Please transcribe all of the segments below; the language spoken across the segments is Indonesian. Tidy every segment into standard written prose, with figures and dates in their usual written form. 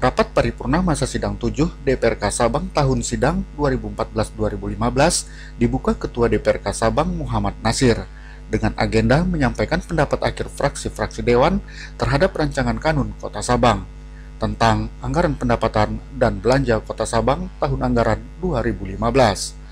Rapat Paripurna Masa Sidang 7 DPRK Sabang tahun sidang 2014-2015 dibuka Ketua DPRK Sabang Muhammad Nasir dengan agenda menyampaikan pendapat akhir fraksi-fraksi Dewan terhadap rancangan kanun Kota Sabang tentang anggaran pendapatan dan belanja Kota Sabang tahun anggaran 2015.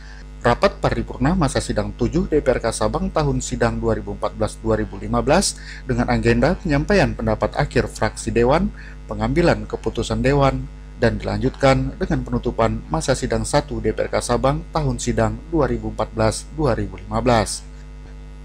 Rapat Paripurna Masa Sidang 7 DPRK Sabang tahun sidang 2014-2015 dengan agenda penyampaian pendapat akhir fraksi Dewan, pengambilan keputusan Dewan, dan dilanjutkan dengan penutupan masa sidang 1 DPRK Sabang tahun sidang 2014-2015.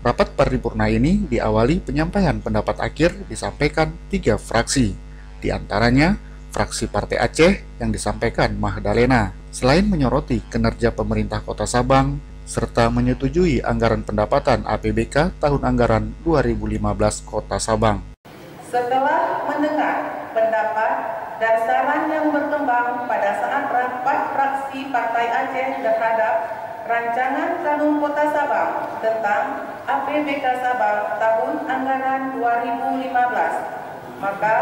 Rapat paripurna ini diawali penyampaian pendapat akhir disampaikan 3 fraksi, di antaranya fraksi Partai Aceh yang disampaikan Mahdalena. Selain menyoroti kinerja pemerintah Kota Sabang, serta menyetujui anggaran pendapatan APBK tahun anggaran 2015 Kota Sabang. Setelah mendengar pendapat dan saran yang berkembang pada saat rapat fraksi Partai Aceh terhadap rancangan kanun Kota Sabang tentang APBK Sabang tahun anggaran 2015, maka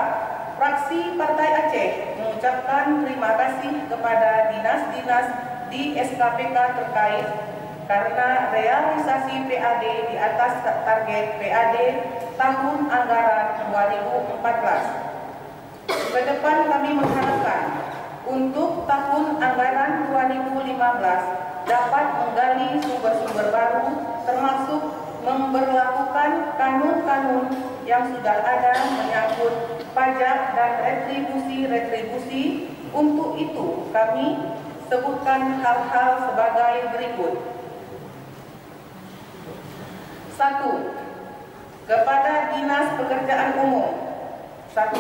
fraksi Partai Aceh mengucapkan terima kasih kepada dinas-dinas di SKPK terkait karena realisasi PAD di atas target PAD tahun anggaran 2014. Ke depan kami mengharapkan untuk tahun anggaran 2015 dapat menggali sumber-sumber baru termasuk memberlakukan kanun-kanun yang sudah ada menyangkut pajak dan retribusi. Untuk itu kami sebutkan hal-hal sebagai berikut. 1. Kepada Dinas Pekerjaan Umum. 1.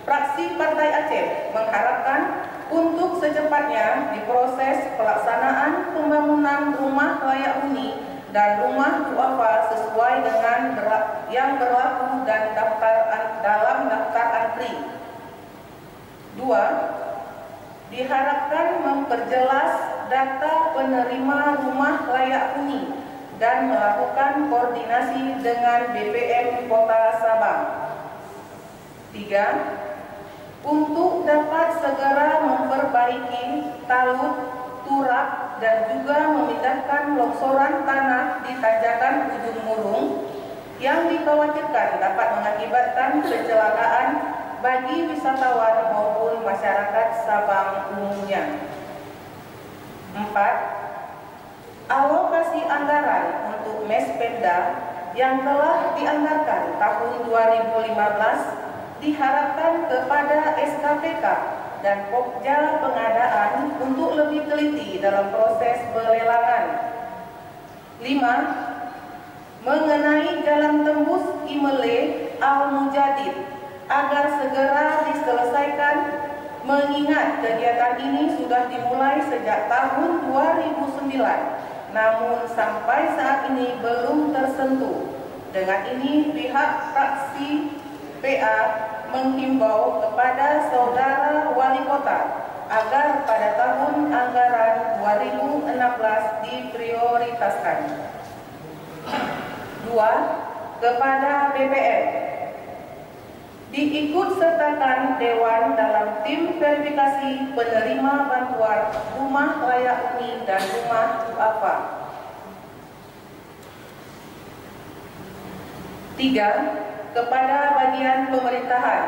Fraksi Partai Aceh mengharapkan untuk secepatnya diproses pelaksanaan pembangunan rumah layak huni dan rumah duafa sesuai dengan yang berlaku dan dalam daftar antri. 2. Diharapkan memperjelas data penerima rumah layak huni dan melakukan koordinasi dengan BPM Kota Sabang. 3. Untuk dapat segera memperbaiki talud, turap, dan juga memindahkan longsoran tanah di tanjakan Ujung Murung yang dikhawatirkan dapat mengakibatkan kecelakaan bagi wisatawan maupun masyarakat Sabang umumnya. 4. Alokasi anggaran untuk Mespenda yang telah dianggarkan tahun 2015 diharapkan kepada SKPK dan Pokja Pengadaan untuk lebih teliti dalam proses pelelangan. 5. Mengenai jalan tembus Imele Al-Mujadid agar segera diselesaikan mengingat kegiatan ini sudah dimulai sejak tahun 2009 namun sampai saat ini belum tersentuh. Dengan ini pihak fraksi PA menghimbau kepada saudara wali kota agar pada tahun anggaran 2016 diprioritaskan. 2. Kepada BPM diikutsertakan Dewan dalam tim verifikasi penerima bantuan rumah layak huni dan rumah duafa. 3. Kepada bagian pemerintahan,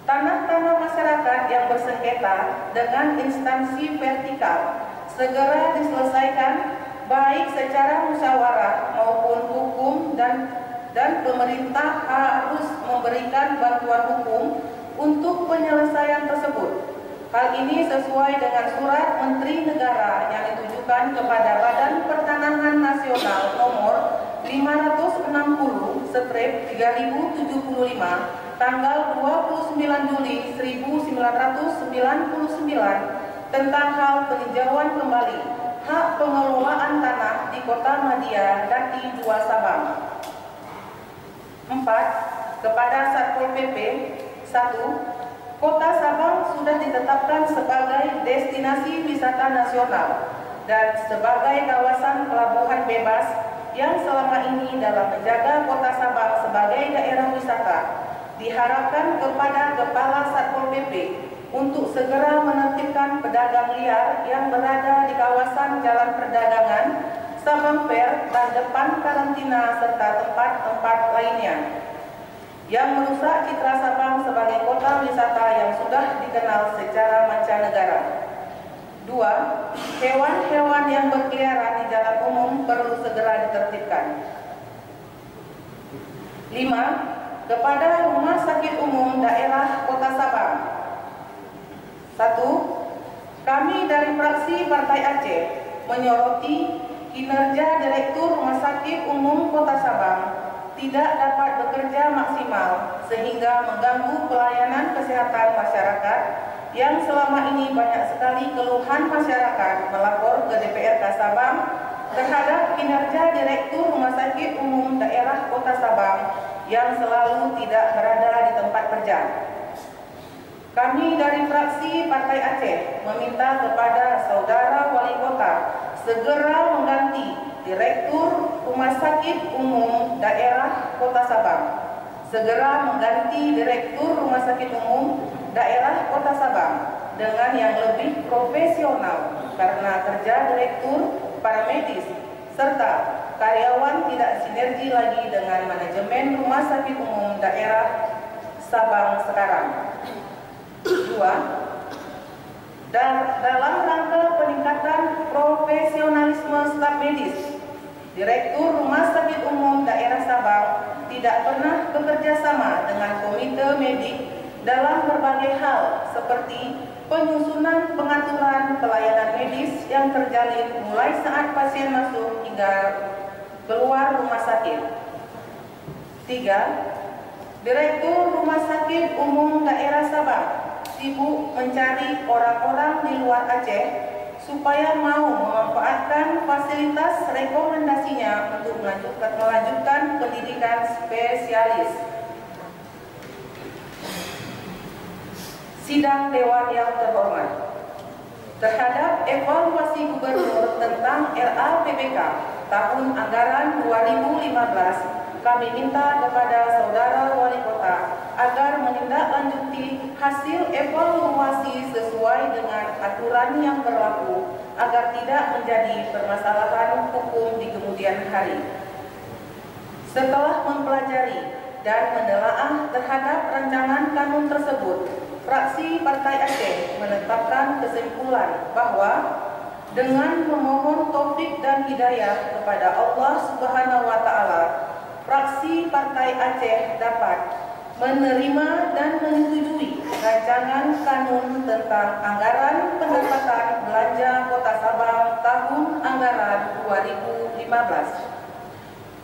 tanah-tanah masyarakat yang bersengketa dengan instansi vertikal segera diselesaikan baik secara musyawarah maupun hukum dan pemerintah harus memberikan bantuan hukum untuk penyelesaian tersebut. Hal ini sesuai dengan surat Menteri Negara yang ditujukan kepada Badan Pertanahan Nasional nomor 560/3075 tanggal 29 Juli 1999 tentang hal peninjauan kembali hak pengelolaan tanah di Kota Madia dan di 2 Sabang. 4. Kepada Satpol PP. 1. Kota Sabang sudah ditetapkan sebagai destinasi wisata nasional dan sebagai kawasan pelabuhan bebas yang selama ini dalam menjaga Kota Sabang sebagai daerah wisata diharapkan kepada Kepala Satpol PP untuk segera menertibkan pedagang liar yang berada di kawasan Jalan Perdagangan, Sabang Fair, dan depan karantina serta tempat-tempat lainnya yang merusak citra Sabang sebagai kota wisata yang sudah dikenal secara mancanegara. 2. Hewan-hewan yang berkeliaran di jalan umum perlu segera ditertibkan. 5. Kepada Rumah Sakit Umum Daerah Kota Sabang. 1. Kami dari fraksi Partai Aceh menyoroti kinerja Direktur Rumah Sakit Umum Kota Sabang tidak dapat bekerja maksimal sehingga mengganggu pelayanan kesehatan masyarakat yang selama ini banyak sekali keluhan masyarakat melapor ke DPRK Sabang terhadap kinerja Direktur Rumah Sakit Umum Daerah Kota Sabang yang selalu tidak berada di tempat kerja. Kami dari fraksi Partai Aceh meminta kepada Saudara Wali Kota segera mengganti Direktur Rumah Sakit Umum Daerah Kota Sabang. Segera mengganti Direktur Rumah Sakit Umum Daerah Kota Sabang dengan yang lebih profesional karena kerja direktur, paramedis, serta karyawan tidak sinergi lagi dengan manajemen Rumah Sakit Umum Daerah Sabang sekarang. 2. Dalam rangka peningkatan profesionalisme staf medis, Direktur Rumah Sakit Umum Daerah Sabang tidak pernah bekerja sama dengan komite medik dalam berbagai hal seperti penyusunan pengaturan pelayanan medis yang terjalin mulai saat pasien masuk hingga keluar rumah sakit. 3. Direktur Rumah Sakit Umum Daerah Sabang sibuk mencari orang-orang di luar Aceh supaya mau memanfaatkan fasilitas rekomendasinya untuk melanjutkan pendidikan spesialis. Sidang Dewan yang terhormat, terhadap evaluasi Gubernur tentang RAPBK tahun anggaran 2015, kami minta kepada Saudara Wali Kota agar menindaklanjuti hasil evaluasi sesuai dengan aturan yang berlaku agar tidak menjadi permasalahan hukum di kemudian hari. Setelah mempelajari dan menelaah terhadap rancangan kanun tersebut, fraksi Partai Aceh menetapkan kesimpulan bahwa dengan memohon taufik dan hidayah kepada Allah Subhanahu wa Ta'ala, fraksi Partai Aceh dapat menerima dan menyetujui rancangan kanun tentang anggaran pendapatan belanja Kota Sabang tahun anggaran 2015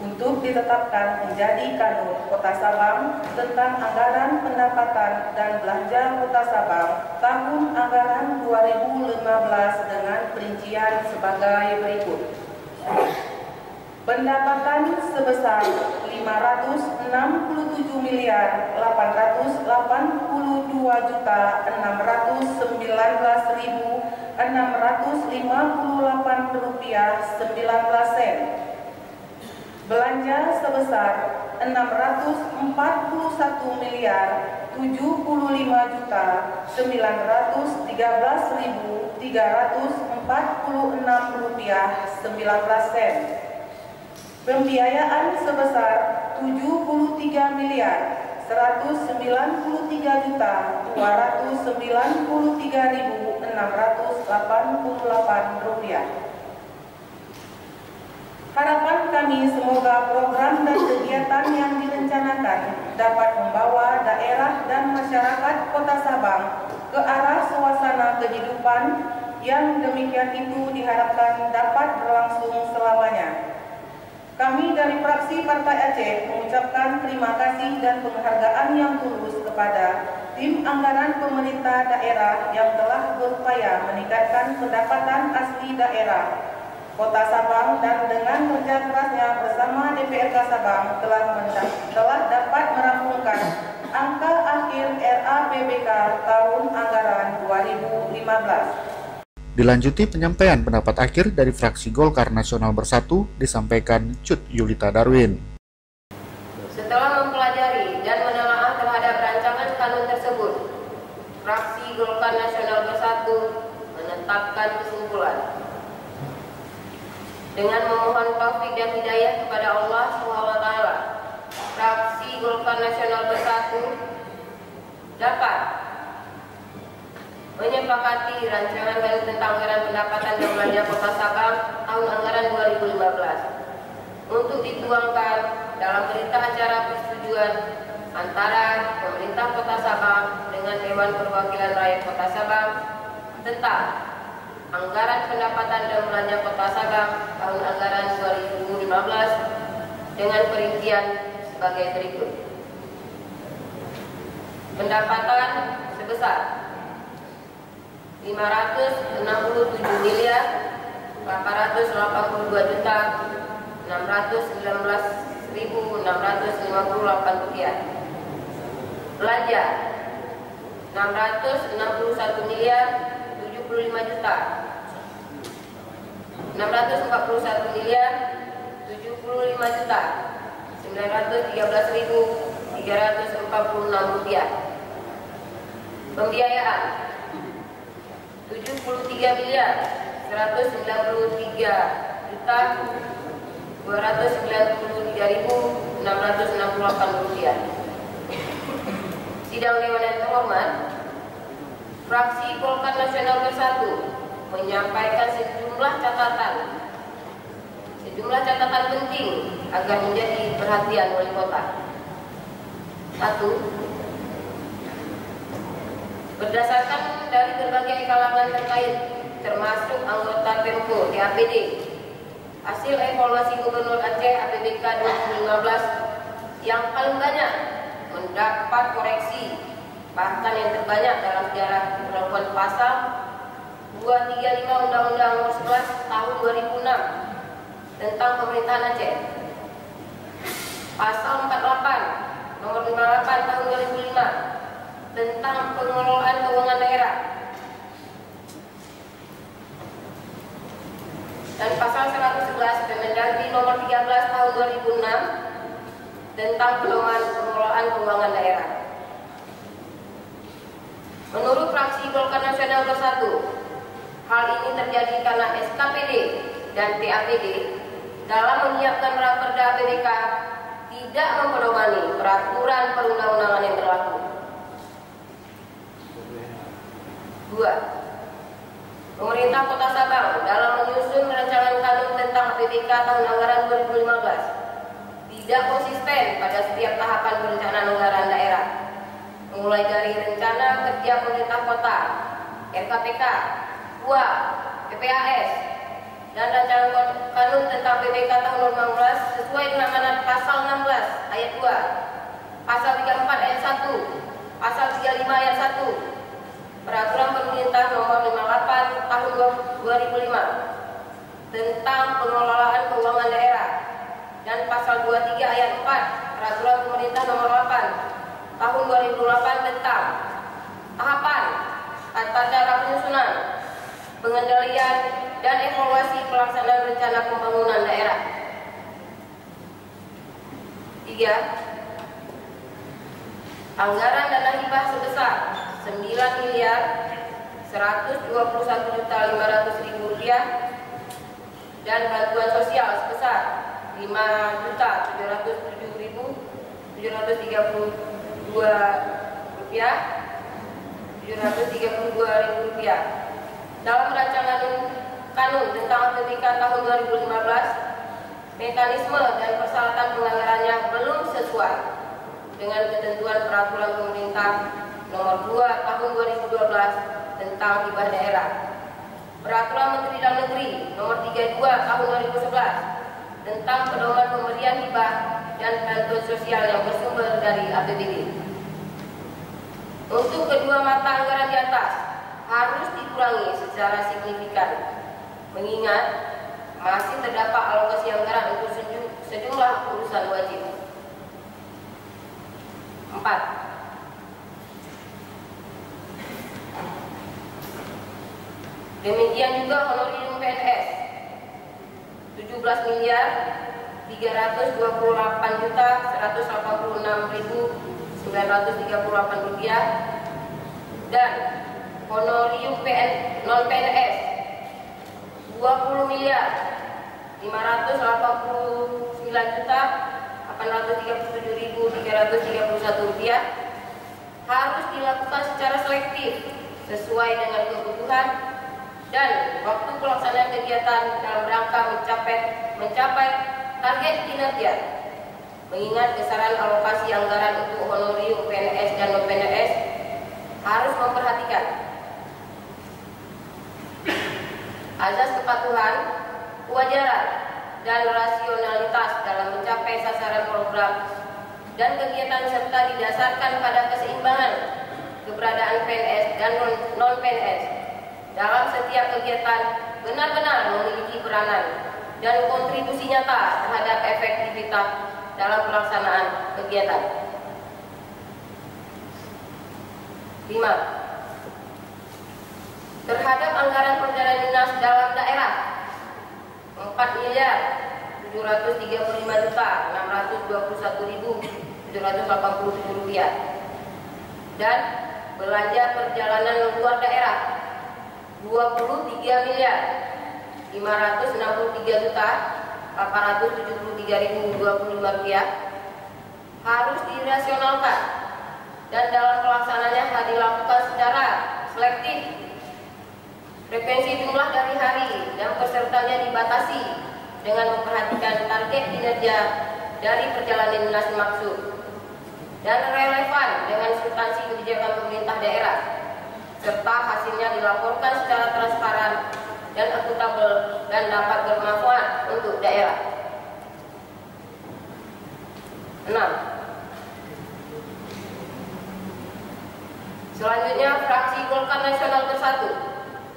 untuk ditetapkan menjadi kanun Kota Sabang tentang anggaran pendapatan dan belanja Kota Sabang tahun anggaran 2015 dengan perincian sebagai berikut. Pendapatan sebesar 566.7.819.658 rupiah 19 sen. Belanja sebesar 641.913.346 rupiah 19 sen. Pembiayaan sebesar 73.193.293.688 rupiah. Harapan kami semoga program dan kegiatan yang direncanakan dapat membawa daerah dan masyarakat Kota Sabang ke arah suasana kehidupan yang demikian itu diharapkan dapat berlangsung selamanya. Kami dari fraksi Partai Aceh mengucapkan terima kasih dan penghargaan yang tulus kepada tim anggaran pemerintah daerah yang telah berupaya meningkatkan pendapatan asli daerah Kota Sabang dan dengan kerja kerasnya bersama DPRK Sabang telah dapat merampungkan angka akhir RAPBK tahun anggaran 2015. Dilanjuti penyampaian pendapat akhir dari fraksi Golkar Nasional Bersatu disampaikan Cut Yulita Darwin. Setelah mempelajari dan menelaah terhadap tersebut, fraksi Golkar Nasional Bersatu menetapkan kesimpulan dengan memohon taufik dan hidayah kepada Allah SWT, fraksi Golkar Nasional Bersatu dapat menyepakati rancangan baru tentang anggaran pendapatan dan belanja Kota Sabang tahun anggaran 2015 untuk dituangkan dalam berita acara persetujuan antara pemerintah Kota Sabang dengan Dewan Perwakilan Rakyat Kota Sabang tentang anggaran pendapatan dan belanja Kota Sabang tahun anggaran 2015 dengan perincian sebagai berikut. Pendapatan sebesar 562.819.619.658 rupiah. Belanja 661 miliar 75 juta 641 miliar 75 juta 913.346 rupiah. Pembiayaan 73 miliar 193 juta 293.668 rupiah. Sidang Dewan yang terhormat, fraksi Golkar Nasional Bersatu menyampaikan sejumlah catatan penting agar menjadi perhatian wali kota. 1. Berdasarkan dari berbagai kalangan terkait termasuk anggota Pemko DAPD, hasil evaluasi Gubernur Aceh APBK 2015 yang paling banyak mendapat koreksi, bahkan yang terbanyak dalam sejarah pemberlakuan pasal 235 Undang-Undang Nomor 11 Tahun 2006 tentang Pemerintahan Aceh, pasal 48 Nomor 58 Tahun 2005 tentang pengelolaan keuangan daerah, dan pasal 111 Permendagri Nomor 13 Tahun 2006 tentang pedoman pengelolaan keuangan daerah. Menurut fraksi Golkar Nasional Bersatu, hal ini terjadi karena SKPD dan TAPD dalam menyiapkan Raperda APBK tidak mempedomani peraturan perundang-undangan yang berlaku. 2. Pemerintah Kota Sabang dalam menyusun rancangan kanun tentang APBK tahun anggaran 2015 tidak konsisten pada setiap tahapan perencanaan anggaran daerah, mulai dari rencana kerja pemerintah kota, RKPK, KUA, PPAS, dan rancangan kanun tentang PBK tahun 2015 sesuai dengan amanat pasal 16 ayat 2, pasal 34 ayat 1, pasal 35 ayat 1, Peraturan Pemerintah Nomor 58 Tahun 2005 tentang pengelolaan keuangan daerah, dan pasal 23 ayat 4 Peraturan Pemerintah Nomor 8 Tahun 2008 tentang tahapan, tata cara penyusunan, pengendalian, dan evaluasi pelaksanaan rencana pembangunan daerah. 3. Anggaran dana hibah sebesar 9.121.500.000 rupiah dan bantuan sosial sebesar 5.707.732 rupiah dalam rancangan kanun tentang APBK tahun 2015. Mekanisme dan persyaratan penganggarannya belum sesuai dengan ketentuan Peraturan Pemerintah Nomor 2 Tahun 2012 tentang hibah daerah, Peraturan Menteri Dalam Negeri Nomor 32 Tahun 2011 tentang pedoman pemberian hibah dan bantuan sosial yang bersumber dari APBD. Untuk kedua mata anggaran di atas harus dikurangi secara signifikan, mengingat masih terdapat alokasi anggaran untuk sejumlah urusan wajib. 4. Demikian juga honorarium PNS 17.328.186.900 rupiah dan honorium non PNS 20.589.837.331 rupiah harus dilakukan secara selektif sesuai dengan kebutuhan dan waktu pelaksanaan kegiatan dalam rangka mencapai target kinerja. Mengingat besaran alokasi anggaran untuk honorium PNS dan non PNS harus memperhatikan azas kepatuhan, kewajaran, dan rasionalitas dalam mencapai sasaran program dan kegiatan serta didasarkan pada keseimbangan keberadaan PNS dan non-PNS dalam setiap kegiatan benar-benar memiliki peranan dan kontribusi nyata terhadap efektivitas dalam pelaksanaan kegiatan. 5. Terhadap anggaran perjalanan dinas dalam daerah 4.735.621.787 rupiah dan belanja perjalanan luar daerah 23.563.873.025 rupiah harus dirasionalkan dan dalam pelaksanaannya harus dilakukan secara selektif. Frekuensi jumlah dari hari dan pesertanya dibatasi dengan memperhatikan target kinerja dari perjalanan dinas dimaksud dan relevan dengan substansi kebijakan pemerintah daerah serta hasilnya dilaporkan secara transparan dan akuntabel dan dapat bermanfaat untuk daerah. 6. Selanjutnya, fraksi Golkar Nasional Bersatu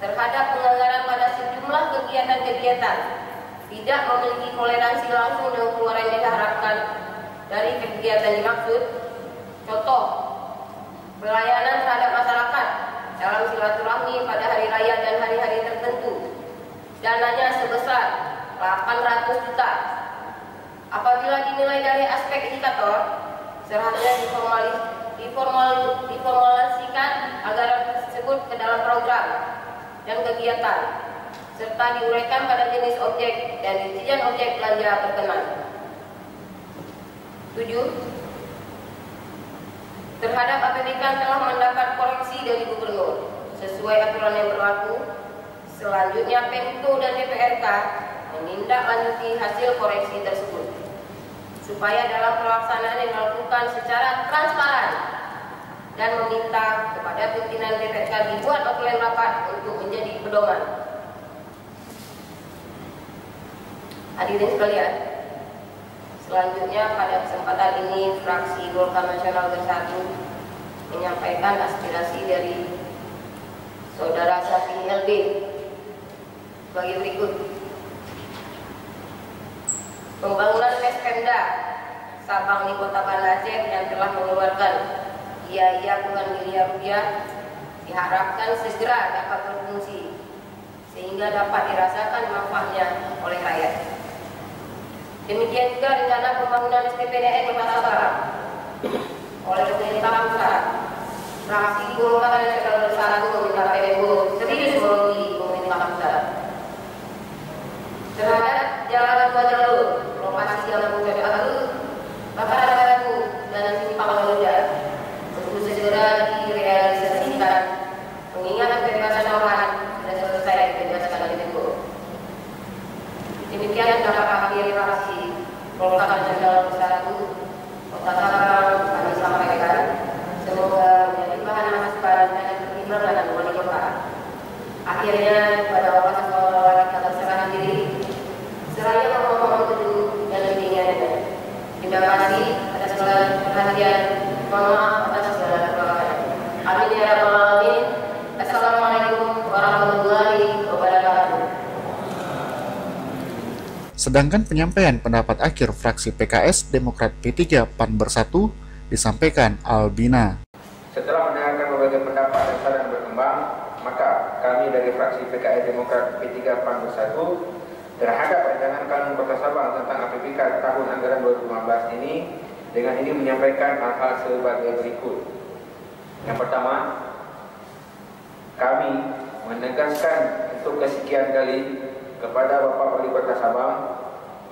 terhadap penganggaran pada sejumlah kegiatan-kegiatan tidak memiliki toleransi langsung dengan pengeluaran yang diharapkan dari kegiatan dimaksud. Contoh, pelayanan terhadap masyarakat dalam silaturahmi pada hari raya dan hari-hari tertentu, dananya sebesar 800 juta. Apabila dinilai dari aspek indikator, seharusnya diformulasikan anggaran tersebut ke dalam program dan kegiatan, serta diuraikan pada jenis objek dan rincian objek belanja berkenan. 7. Terhadap APBK telah mendapat koreksi dari Gubernur sesuai aturan yang berlaku. Selanjutnya Pemko dan DPRK menindaklanjuti hasil koreksi tersebut supaya dalam pelaksanaan yang dilakukan secara transparan dan meminta kepada pimpinan DPRK dibuat dokumen rapat untuk menjadi pedoman. Hadirin sekalian, selanjutnya pada kesempatan ini fraksi Golkar Nasional Bersatu menyampaikan aspirasi dari Saudara Safi LB sebagai berikut. Pembangunan Pemda Sabang di Kota Banda Aceh yang telah mengeluarkan biaya puluhan miliar rupiah diharapkan segera dapat berfungsi sehingga dapat dirasakan manfaatnya oleh rakyat. Demikian juga rencana pembangunan STPDN Kota Sabang oleh pemerintah pusat. Fraksi Golkar Nasional Bersatu meminta PMO serius melalui pemerintah pusat terhadap jalan dua jalur lokasi jalan Bukit Agung, Bakaran Batu dan Simpang Garuda untuk segera direalisasikan mengingat kebebasan lahan sudah selesai dibebaskan oleh Tempo. Demikian dapat akhir fraksi Golkar Nasional Bersatu Kota Sabang kami sampaikan. Semoga menjadi bahan masukan dan pertimbangan wali kota. Akhirnya pada Allah SWT kita berserah diri seraya memohon petunjuk dan bimbingannya. Terima kasih atas segala perhatian. Mohon maaf atas segala kekurangan. Amin ya rabbal alamin. Assalamualaikum warahmatullahi wabarakatuh. Sedangkan penyampaian pendapat akhir fraksi PKS, Demokrat, P3, PAN Bersatu disampaikan Albina. Setelah mendengarkan berbagai pendapat dan saran berkembang, maka kami dari fraksi PKS, Demokrat, P3, PAN Bersatu terhadap rancangan Kanun Kota Sabang tentang APBK tahun anggaran 2015 ini dengan ini menyampaikan hal-hal sebagai berikut. Yang pertama, kami menegaskan untuk kesekian kali kepada Bapak Wali Kota Sabang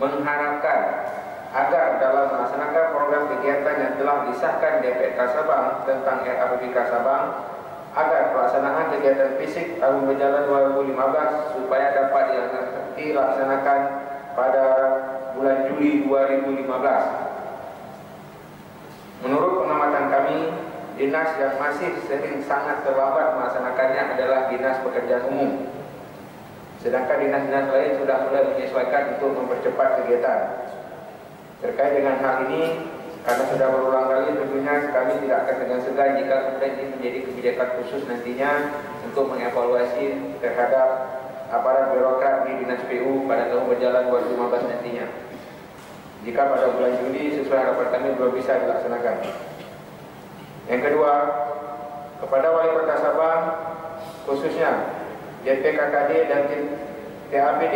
mengharapkan agar dalam melaksanakan program kegiatan yang telah disahkan DPRK Sabang tentang RAPBK Sabang, agar pelaksanaan kegiatan fisik tahun berjalan 2015 supaya dapat dilaksanakan pada bulan Juli 2015. Menurut pengamatan kami, dinas yang masih sering sangat terlambat melaksanakannya adalah Dinas Pekerjaan Umum. Sedangkan dinas-dinas lain sudah mulai menyesuaikan untuk mempercepat kegiatan. Terkait dengan hal ini, karena sudah berulang kali, tentunya kami tidak akan segan-segan jika kemudian ini menjadi kebijakan khusus nantinya untuk mengevaluasi terhadap aparat birokrat di Dinas PU pada tahun berjalan 2015 nantinya. Jika pada bulan Juli sesuai harapan kami belum bisa dilaksanakan. Yang kedua, kepada Wali Kota Sabang, khususnya JPKKD dan TAPD,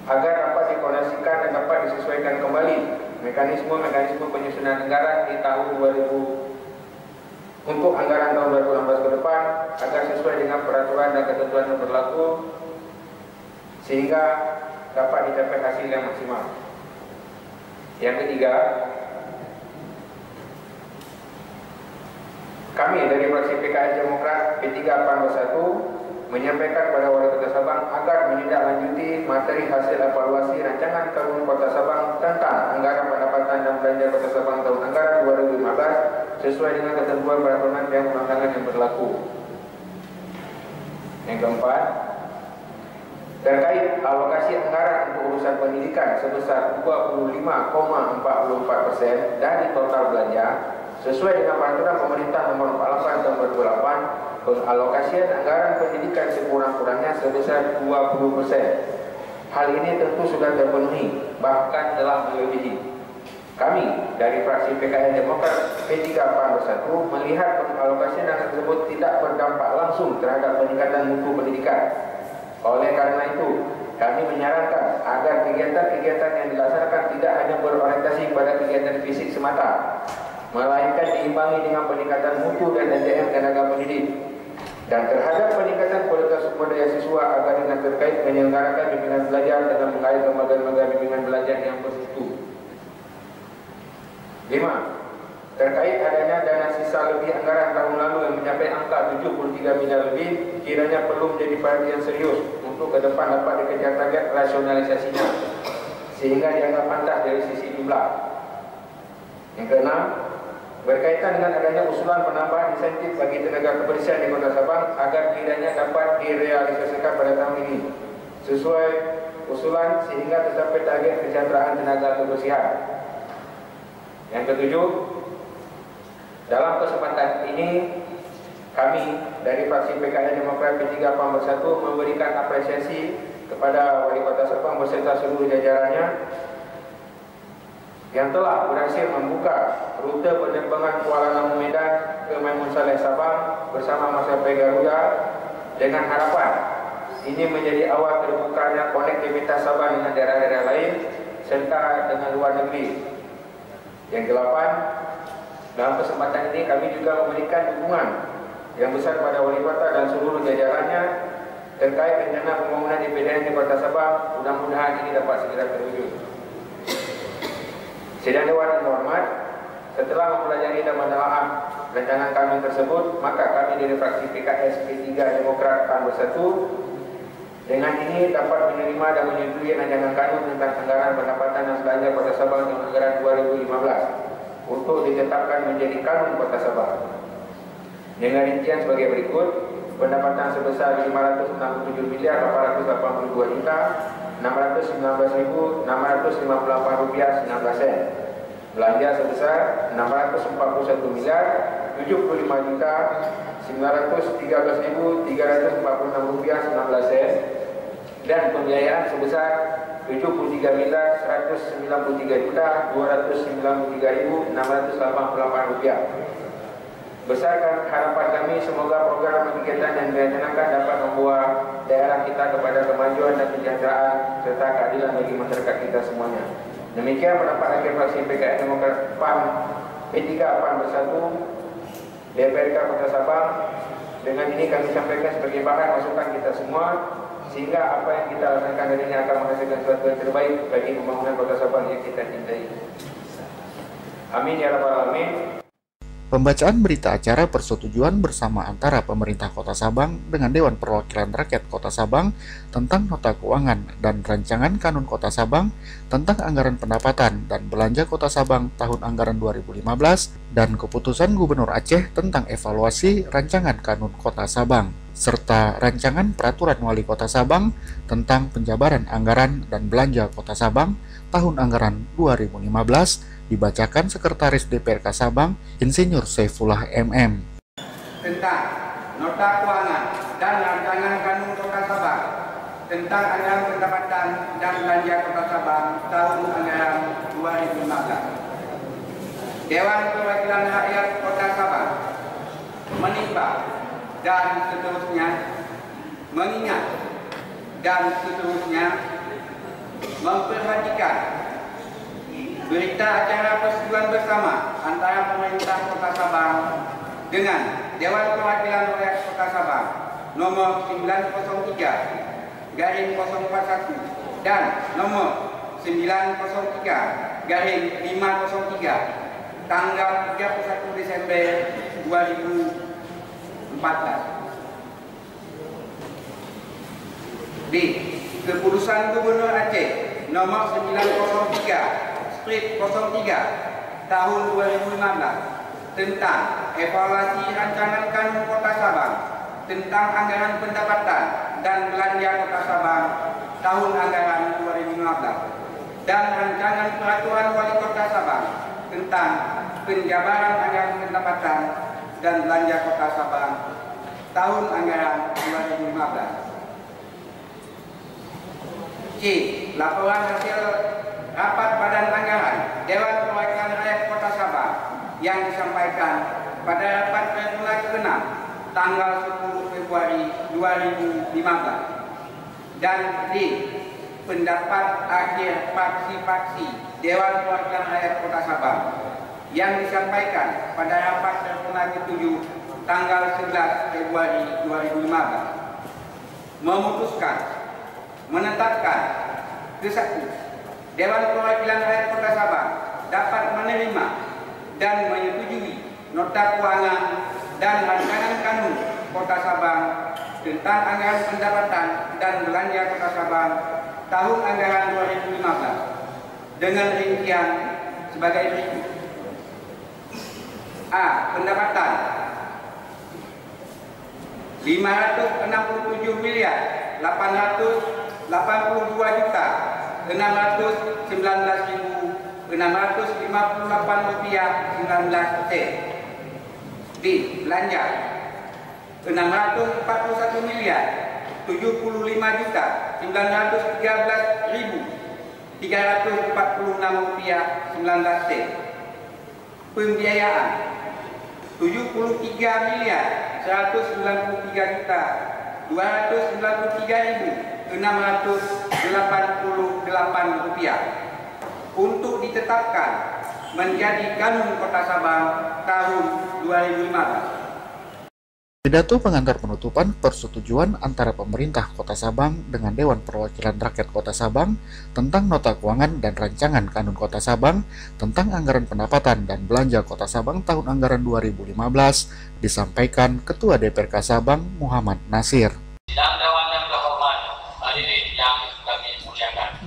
agar dapat dikoordinasikan dan dapat disesuaikan kembali mekanisme penyusunan anggaran di tahun 2000 untuk anggaran tahun 2016 ke depan agar sesuai dengan peraturan dan ketentuan yang berlaku sehingga dapat dicapai hasil yang maksimal. Yang ketiga, kami dari fraksi PKS Demokrat P3 PAN 1 menyampaikan kepada Wali Kota Sabang agar menindaklanjuti materi hasil evaluasi rancangan Kanun Kota Sabang tentang anggaran pendapatan dan belanja Kota Sabang tahun anggaran 2015 sesuai dengan ketentuan peraturan dan perundangan yang berlaku. Yang keempat, terkait alokasi anggaran untuk urusan pendidikan sebesar 25,44% dari total belanja sesuai dengan peraturan pemerintah nomor 48 tahun 2008, pengalokasian anggaran pendidikan sekurang-kurangnya sebesar 20%. Hal ini tentu sudah terpenuhi, bahkan telah melebihi. Kami dari fraksi PKS Demokrat P3 PAN 1 melihat pengalokasian dana tersebut tidak berdampak langsung terhadap peningkatan mutu pendidikan. Oleh karena itu, kami menyarankan agar kegiatan-kegiatan yang dilaksanakan tidak hanya berorientasi pada kegiatan fisik semata, melainkan diimbangi dengan peningkatan mutu dan SDM tenaga pendidik. Dan terhadap peningkatan kualitas sumber daya siswa agar dinas terkait menyelenggarakan bimbingan belajar dengan mengait lembaga-lembaga bimbingan belajar yang bermutu. 5. Terkait adanya dana sisa lebih anggaran tahun lalu yang mencapai angka 73 miliar lebih, kiranya perlu menjadi perhatian serius untuk ke depan dapat dikejar target rasionalisasinya sehingga dianggap pantas dari sisi jumlah. Yang keenam, berkaitan dengan adanya usulan penambahan insentif bagi tenaga kebersihan di Kota Sabang agar kiranya dapat direalisasikan pada tahun ini sesuai usulan sehingga tercapai target kesejahteraan tenaga kebersihan. Yang ketujuh, dalam kesempatan ini kami dari fraksi PKS Demokrat P3 PAN 1 memberikan apresiasi kepada Wali Kota Sabang beserta seluruh jajarannya yang telah berhasil membuka rute penerbangan Kuala Namu Medan ke Maimun Saleh Sabang bersama maskapai Garuda dengan harapan ini menjadi awal terbukanya konektivitas Sabang dengan daerah-daerah lain serta dengan luar negeri. Yang ke-8, dalam kesempatan ini kami juga memberikan dukungan yang besar kepada Wali Kota dan seluruh jajarannya terkait rencana pembangunan IPDN di Kota Sabang. Mudah-mudahan ini dapat segera terwujud. Sidang Dewan yang hormat, setelah mempelajari dan menelaah rancangan kami tersebut, maka kami dari fraksi PKS P3 Demokrat PAN 1 dengan ini dapat menerima dan menyetujui rancangan kanun tentang anggaran pendapatan dan belanja Kota Sabang tahun anggaran 2015 untuk ditetapkan menjadi kanun Kota Sabang. Dengan rincian sebagai berikut: pendapatan sebesar 567 miliar 882 juta 619.658 rupiah 19 sen. Belanja sebesar 641 miliar 75 juta 913.346 rupiah 19 sen. Dan pembiayaan sebesar 73 miliar 193 juta 293.688 rupiah. Besarkan harapan kami semoga program dan kegiatan yang direncanakan dapat membawa daerah kita kepada kemajuan dan kesejahteraan serta keadilan bagi masyarakat kita semuanya. Demikian pendapat akhir fraksi PKS Demokrat PAN P3 PAN Bersatu DPRK Kota Sabang. Dengan ini kami sampaikan sebagai bahan masukan kita semua, sehingga apa yang kita lakukan hari ini akan menghasilkan sesuatu yang terbaik bagi pembangunan Kota Sabang yang kita cintai. Amin ya rabbal alamin. Pembacaan berita acara persetujuan bersama antara pemerintah Kota Sabang dengan Dewan Perwakilan Rakyat Kota Sabang tentang nota keuangan dan rancangan kanun Kota Sabang tentang anggaran pendapatan dan belanja Kota Sabang tahun anggaran 2015 dan keputusan Gubernur Aceh tentang evaluasi rancangan kanun Kota Sabang serta rancangan peraturan Wali Kota Sabang tentang penjabaran anggaran dan belanja Kota Sabang tahun anggaran 2015 dibacakan Sekretaris DPRK Sabang, Insinyur Saifullah MM. Tentang nota keuangan dan rancangan kanun Kota Sabang tentang anggaran pendapatan dan belanja Kota Sabang tahun anggaran 2015. Dewan Perwakilan Rakyat Kota Sabang menimbang dan seterusnya mengingat dan seterusnya memperhatikan berita acara persetujuan bersama antara pemerintah Kota Sabang dengan Dewan Perwakilan Rakyat Kota Sabang nomor 903/041 dan nomor 903/503 tanggal 31 Desember 2014. B. Keputusan Gubernur Aceh nomor 903/03 tahun 2015 tentang evaluasi rancangan kanun Kota Sabang tentang anggaran pendapatan dan belanja Kota Sabang tahun anggaran 2015 dan rancangan peraturan Wali Kota Sabang tentang penjabaran anggaran pendapatan dan belanja Kota Sabang tahun anggaran 2015. C. Laporan hasil rapat Badan Anggaran Dewan Perwakilan Rakyat Kota Sabang yang disampaikan pada rapat paripurna ke-6 tanggal 10 Februari 2015. Dan D. Pendapat akhir fraksi-fraksi Dewan Perwakilan Rakyat Kota Sabang yang disampaikan pada rapat paripurna ke-7 tanggal 11 Februari 2015 memutuskan menetapkan ke-1 Dewan Perwakilan Rakyat Kota Sabang dapat menerima dan menyetujui nota keuangan dan rancangan kanun Kota Sabang tentang anggaran pendapatan dan belanja Kota Sabang tahun anggaran 2015 dengan rincian sebagai berikut. A. Pendapatan 586.819.658 sen. B. Belanja 649.913.346 sen. Pembiayaan 73.193.293.688 rupiah untuk ditetapkan menjadi kanun Kota Sabang tahun 2015. Pidato pengantar penutupan persetujuan antara pemerintah Kota Sabang dengan Dewan Perwakilan Rakyat Kota Sabang tentang nota keuangan dan rancangan kanun Kota Sabang tentang anggaran pendapatan dan belanja Kota Sabang tahun anggaran 2015 disampaikan Ketua DPRK Sabang Muhammad Nasir. Sidang Dewan yang terhormat, hadirin yang kami muliakan,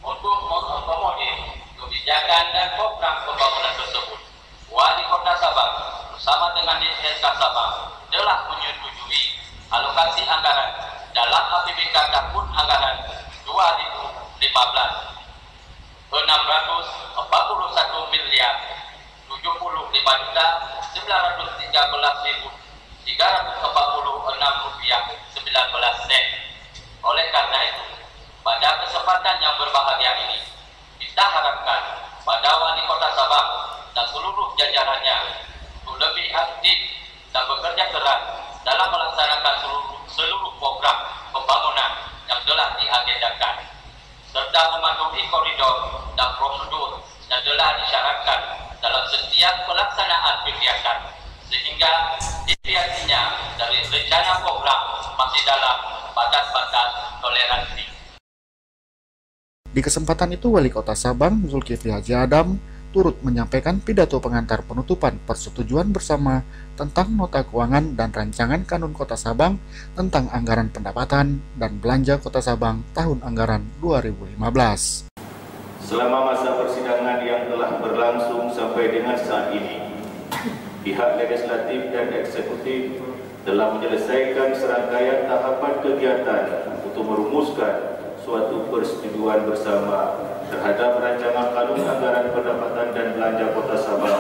untuk mengakomodir kebijakan dan program pembangunan tersebut, Wali Kota Sabang bersama dengan DPRK Sabang telah menyetujui alokasi anggaran dalam APBK tahun anggaran 2015 $645.913.346.19 sen. Oleh karena itu, pada kesempatan yang berbahagia ini, kita harapkan pada Wali Kota Sabang dan seluruh jajarannya untuk lebih aktif dan bekerja keras dalam melaksanakan seluruh program pembangunan yang telah diagendakan. serta mematuhi koridor dan prosedur yang telah disyaratkan dalam setiap pelaksanaan kegiatan, sehingga deviasinya dari rencana program masih dalam batas-batas toleransi. Di kesempatan itu, Wali Kota Sabang, Zulkifli Haji Adam, turut menyampaikan pidato pengantar penutupan persetujuan bersama tentang nota keuangan dan rancangan Kanun Kota Sabang tentang anggaran pendapatan dan belanja Kota Sabang tahun anggaran 2015. Selama masa persidangan yang telah berlangsung sampai dengan saat ini, pihak legislatif dan eksekutif telah menyelesaikan serangkaian tahapan kegiatan untuk merumuskan suatu persetujuan bersama terhadap rancangan Kanun Anggaran Pendapatan dan Belanja Kota Sabang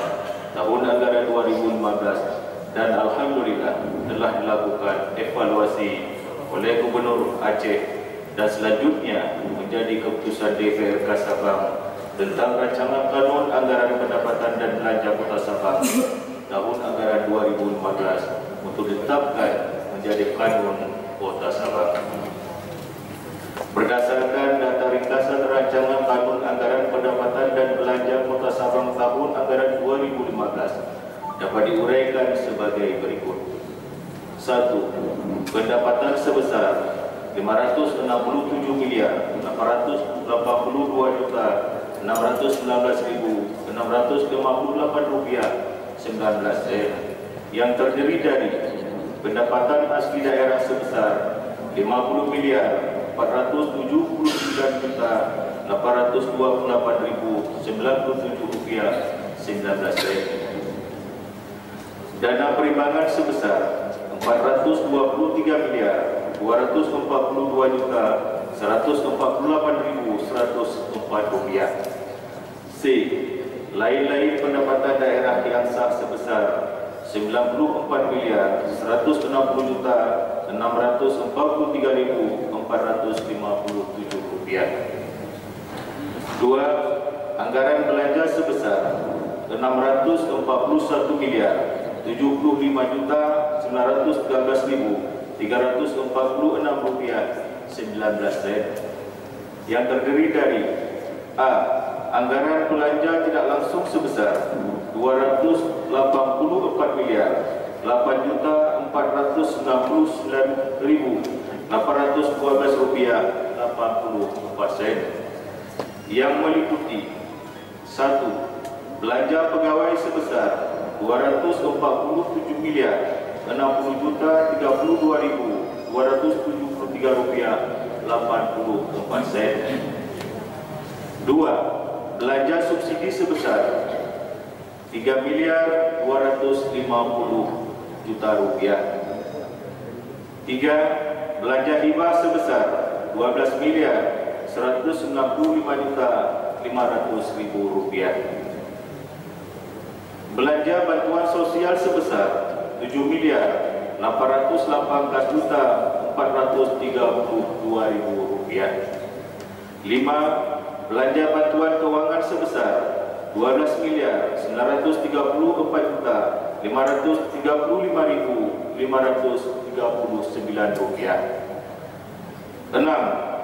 tahun anggaran 2015, dan alhamdulillah telah dilakukan evaluasi oleh Gubernur Aceh dan selanjutnya menjadi keputusan DPRK Sabang tentang rancangan Kanun Anggaran Pendapatan dan Belanja Kota Sabang tahun anggaran 2015 untuk ditetapkan menjadi Kanun Kota Sabang. Berdasarkan data ringkasan rancangan Kanun Anggaran Pendapatan dan Belanja Kota Sabang tahun anggaran 2015 dapat diuraikan sebagai berikut. 1. Pendapatan sebesar Rp566,619,658,19 yang terdiri dari pendapatan asli daerah sebesar Rp500.479,897,19. Dana perimbangan sebesar Rp422.242,148,104. C. Lain-lain pendapatan daerah yang sah sebesar Rp94.643,457. 2. Anggaran belanja sebesar Rp641.715.346,19 yang terdiri dari A. Anggaran belanja tidak langsung sebesar Rp284.899,812,84 yang meliputi 1. Belanja pegawai sebesar Rp260,62,273,80. 2. Belanja subsidi sebesar Rp3.250.000.000. 3. Belanja hibah sebesar Rp12.195.500.000. Belanja bantuan sosial sebesar Rp7.818.432.000. 5. Belanja bantuan keuangan sebesar Rp12.934.535.539. 6.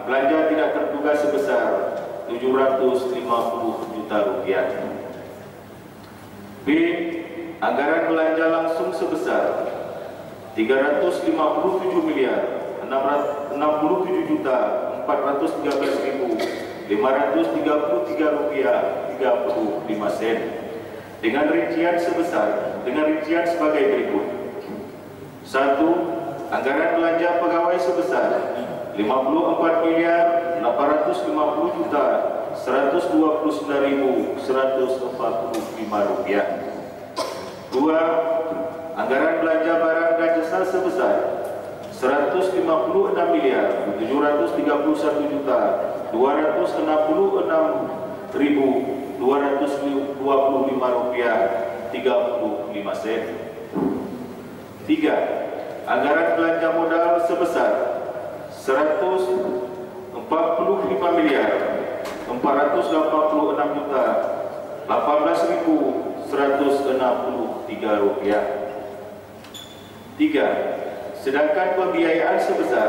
Belanja tidak terduga sebesar Rp750 juta. B. Anggaran belanja langsung sebesar Rp357.413.535 dengan rincian sebagai berikut. 1. Anggaran belanja pegawai sebesar Rp54.850.129.145. 2. Anggaran belanja barang dan jasa sebesar Rp156.736.250.225.35. 3. Anggaran belanja modal sebesar Rp45.486.18.163. 3. Sedangkan pembiayaan sebesar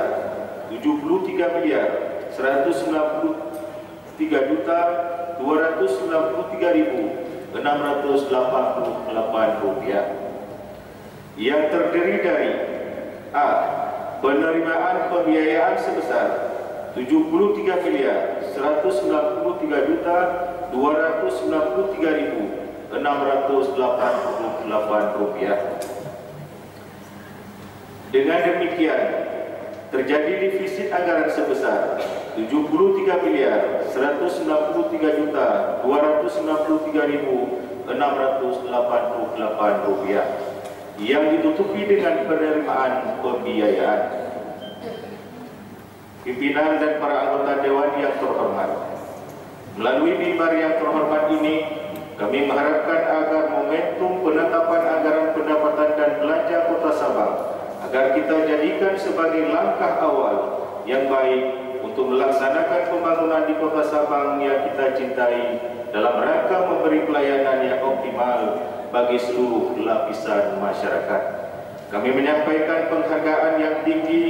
Rp73.190.900.000 Rp3.293.688 yang terdiri dari A. Penerimaan pembiayaan sebesar Rp73.193.293.688. Dengan demikian, terjadi defisit anggaran sebesar Rp73.193.293.688 yang ditutupi dengan penerimaan pembiayaan. Pimpinan dan para anggota Dewan yang terhormat, melalui mimbar yang terhormat ini, kami mengharapkan agar momentum penetapan anggaran pendapatan dan belanja Kota Sabang agar kita jadikan sebagai langkah awal yang baik untuk melaksanakan pembangunan di Kota Sabang yang kita cintai dalam rangka memberi pelayanan yang optimal bagi seluruh lapisan masyarakat. Kami menyampaikan penghargaan yang tinggi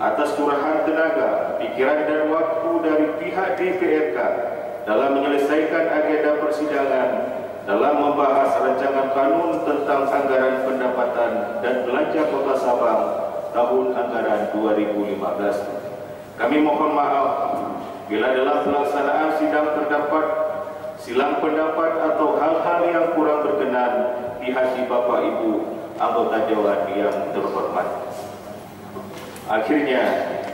atas curahan tenaga, pikiran dan waktu dari pihak DPRK dalam menyelesaikan agenda persidangan dalam membahas rancangan kanun tentang anggaran pendapatan dan belanja Kota Sabang tahun anggaran 2015. Kami mohon maaf bila dalam pelaksanaan sidang terdapat silang pendapat atau hal-hal yang kurang berkenan di hati Bapak Ibu anggota Dewan yang terhormat. Akhirnya,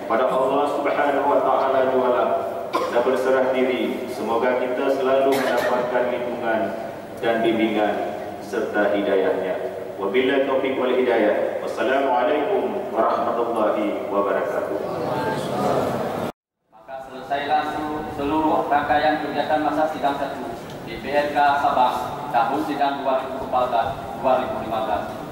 pada Allah Subhanahu wa Ta'ala jualah dan berserah diri, semoga kita selalu mendapatkan lindungan dan bimbingan serta hidayahnya. Wabillahi taufiq wal hidayah. Wassalamualaikum warahmatullahi wabarakatuh. Maka selesailah seluruh rangkaian kegiatan masa sidang 1 DPRK Sabang tahun sidang 2014-2015.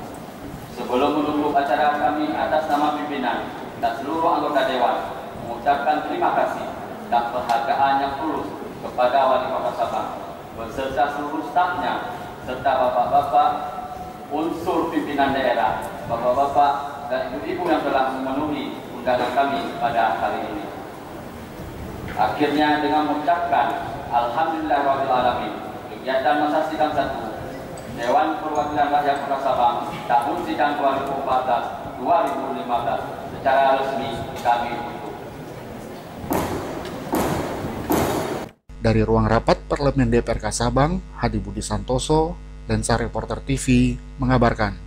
Sebelum menutup acara, kami atas nama pimpinan dan seluruh anggota Dewan mengucapkan terima kasih dan penghargaan yang tulus kepada Wali Kota Sabang beserta seluruh stafnya serta bapak-bapak unsur pimpinan daerah, bapak-bapak dan ibu-ibu yang telah memenuhi undangan kami pada hari ini. Akhirnya dengan mengucapkan Alhamdulillahirrahmanirrahim, kegiatan masa sidang 1 Dewan Perwakilan Rakyat Kota Sabang tahun sidang 2014-2015 secara resmi kami tutup. Dari ruang rapat Parlemen DPRK Sabang, Hadi Budi Santoso, Lensa Reporter TV mengabarkan.